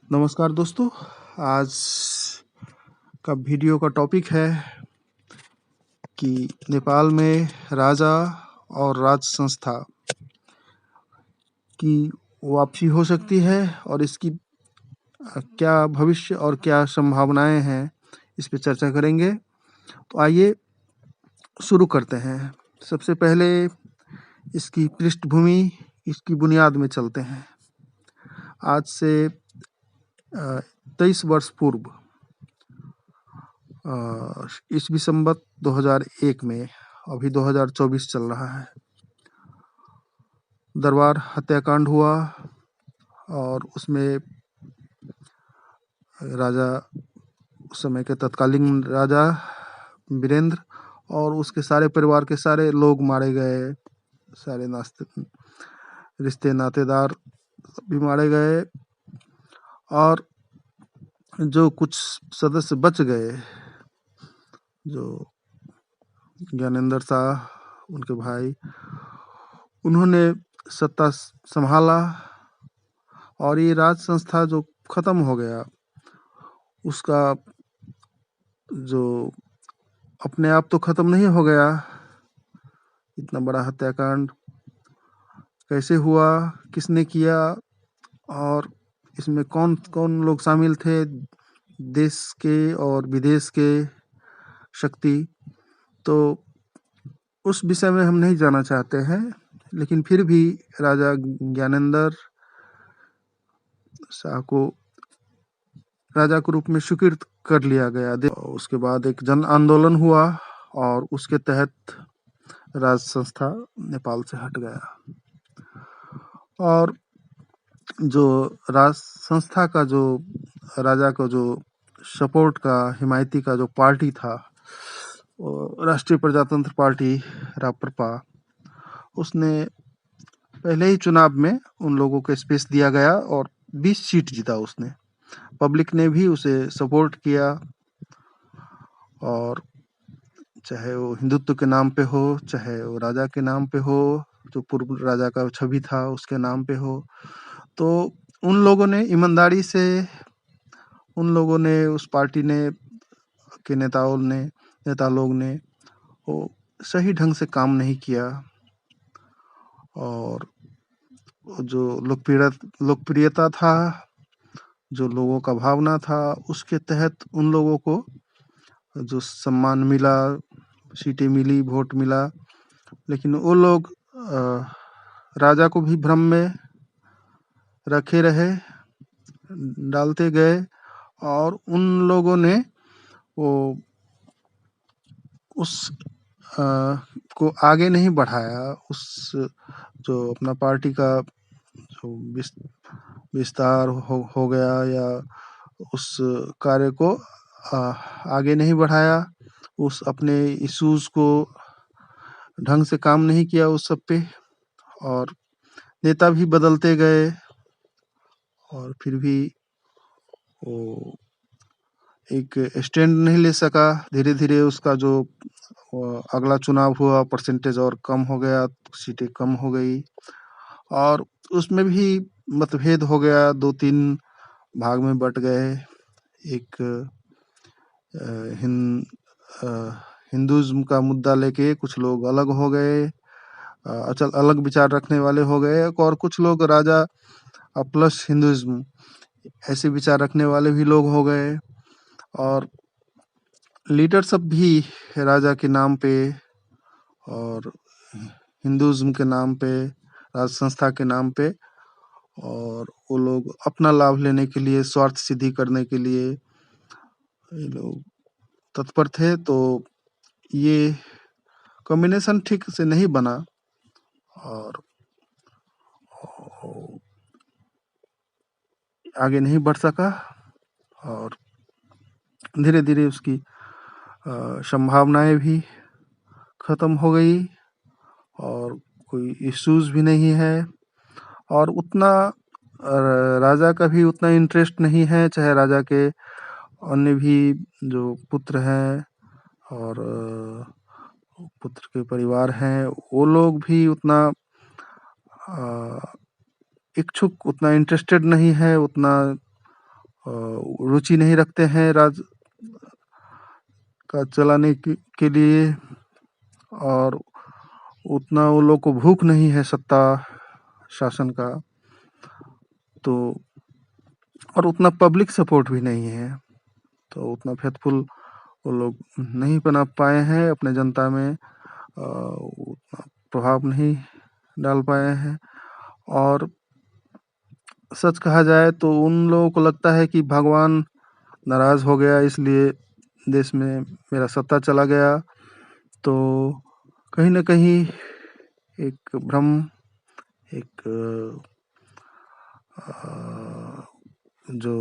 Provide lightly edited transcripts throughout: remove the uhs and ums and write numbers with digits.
नमस्कार दोस्तों। आज का वीडियो का टॉपिक है कि नेपाल में राजा और राज संस्था की वापसी हो सकती है और इसकी क्या भविष्य और क्या संभावनाएं हैं, इस पे चर्चा करेंगे। तो आइए शुरू करते हैं। सबसे पहले इसकी पृष्ठभूमि, इसकी बुनियाद में चलते हैं। आज से 23 वर्ष पूर्व ईस्वी संवत 2001 में, अभी 2024 चल रहा है, दरबार हत्याकांड हुआ और उसमें राजा, उस समय के तत्कालीन राजा वीरेंद्र और उसके सारे परिवार के सारे लोग मारे गए। सारे रिश्ते नातेदार भी मारे गए और जो कुछ सदस्य बच गए, जो ज्ञानेंद्र शाह, उनके भाई, उन्होंने सत्ता संभाला और ये राज संस्था जो खत्म हो गया, उसका जो अपने आप तो खत्म नहीं हो गया। इतना बड़ा हत्याकांड कैसे हुआ, किसने किया और इसमें कौन कौन लोग शामिल थे, देश के और विदेश के शक्ति, तो उस विषय में हम नहीं जाना चाहते हैं। लेकिन फिर भी राजा ज्ञानेंद्र शाह को राजा के रूप में स्वीकृत कर लिया गया। उसके बाद एक जन आंदोलन हुआ और उसके तहत राज संस्था नेपाल से हट गया और जो राज संस्था का जो राजा का जो सपोर्ट का, हिमायती का जो पार्टी था, राष्ट्रीय प्रजातंत्र पार्टी राप्रपा, उसने पहले ही चुनाव में उन लोगों को स्पेस दिया गया और 20 सीट जीता उसने। पब्लिक ने भी उसे सपोर्ट किया और चाहे वो हिंदुत्व के नाम पे हो, चाहे वो राजा के नाम पे हो, जो पूर्व राजा का छवि था उसके नाम पे हो, तो उन लोगों ने ईमानदारी से, उन लोगों ने, उस पार्टी ने के नेता लोग ने वो सही ढंग से काम नहीं किया और जो लोकप्रियता था, जो लोगों का भावना था, उसके तहत उन लोगों को जो सम्मान मिला, सीटें मिली, वोट मिला, लेकिन वो लोग राजा को भी भ्रम में रखे रहे, डालते गए और उन लोगों ने वो उस को आगे नहीं बढ़ाया। उस जो अपना पार्टी का जो विस्तार हो गया या उस कार्य को आगे नहीं बढ़ाया, उस अपने इश्यूज को ढंग से काम नहीं किया उस सब पे, और नेता भी बदलते गए और फिर भी वो एक स्टैंड नहीं ले सका। धीरे धीरे उसका जो अगला चुनाव हुआ, परसेंटेज और कम हो गया, सीटें कम हो गई और उसमें भी मतभेद हो गया, 2-3 भाग में बट गए। एक हिंदुज्म का मुद्दा लेके कुछ लोग अलग हो गए, अलग विचार रखने वाले हो गए, और कुछ लोग राजा प्लस हिंदुज्म ऐसे विचार रखने वाले भी लोग हो गए और लीडरशिप भी राजा के नाम पे और हिंदुज्म के नाम पे, राज संस्था के नाम पे, और वो लोग अपना लाभ लेने के लिए, स्वार्थ सिद्धि करने के लिए ये लोग तत्पर थे। तो ये कॉम्बिनेशन ठीक से नहीं बना और आगे नहीं बढ़ सका और धीरे धीरे उसकी संभावनाएं भी खत्म हो गई और कोई इश्यूज भी नहीं है और उतना राजा का भी उतना इंटरेस्ट नहीं है। चाहे राजा के अन्य भी जो पुत्र हैं और पुत्र के परिवार हैं, वो लोग भी उतना इच्छुक, उतना इंटरेस्टेड नहीं है, उतना रुचि नहीं रखते हैं राज का चलाने के लिए, और उतना वो लोग को भूख नहीं है सत्ता शासन का, तो और उतना पब्लिक सपोर्ट भी नहीं है, तो उतना फेथफुल वो लोग नहीं बना पाए हैं अपने जनता में, उतना प्रभाव नहीं डाल पाए हैं। और सच कहा जाए तो उन लोगों को लगता है कि भगवान नाराज हो गया, इसलिए देश में मेरा सत्ता चला गया। तो कहीं न कहीं एक भ्रम, एक जो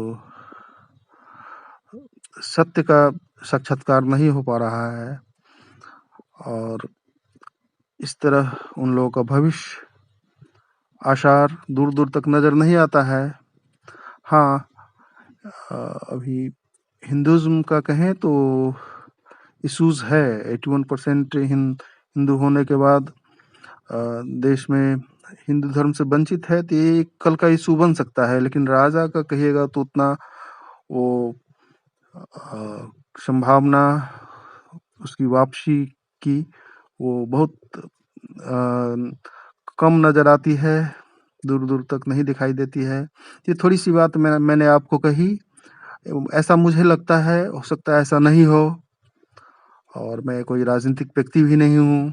सत्य का साक्षात्कार नहीं हो पा रहा है, और इस तरह उन लोगों का भविष्य आसार दूर-दूर तक नज़र नहीं आता है। हाँ, अभी हिंदुइज़्म का कहें तो इश्यूज़ है। 81% हिंदू होने के बाद देश में हिंदू धर्म से वंचित है, तो ये कल का इश्यू बन सकता है। लेकिन राजा का कहिएगा तो उतना वो संभावना उसकी वापसी की वो बहुत कम नज़र आती है, दूर-दूर तक नहीं दिखाई देती है। ये थोड़ी-सी बात मैंने आपको कही, ऐसा मुझे लगता है, हो सकता है ऐसा नहीं हो, और मैं कोई राजनीतिक व्यक्ति भी नहीं हूँ।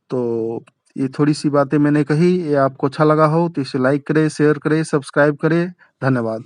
तो ये थोड़ी-सी बातें मैंने कही, ये आपको अच्छा लगा हो तो इसे लाइक करें, शेयर करें, सब्सक्राइब करें। धन्यवाद।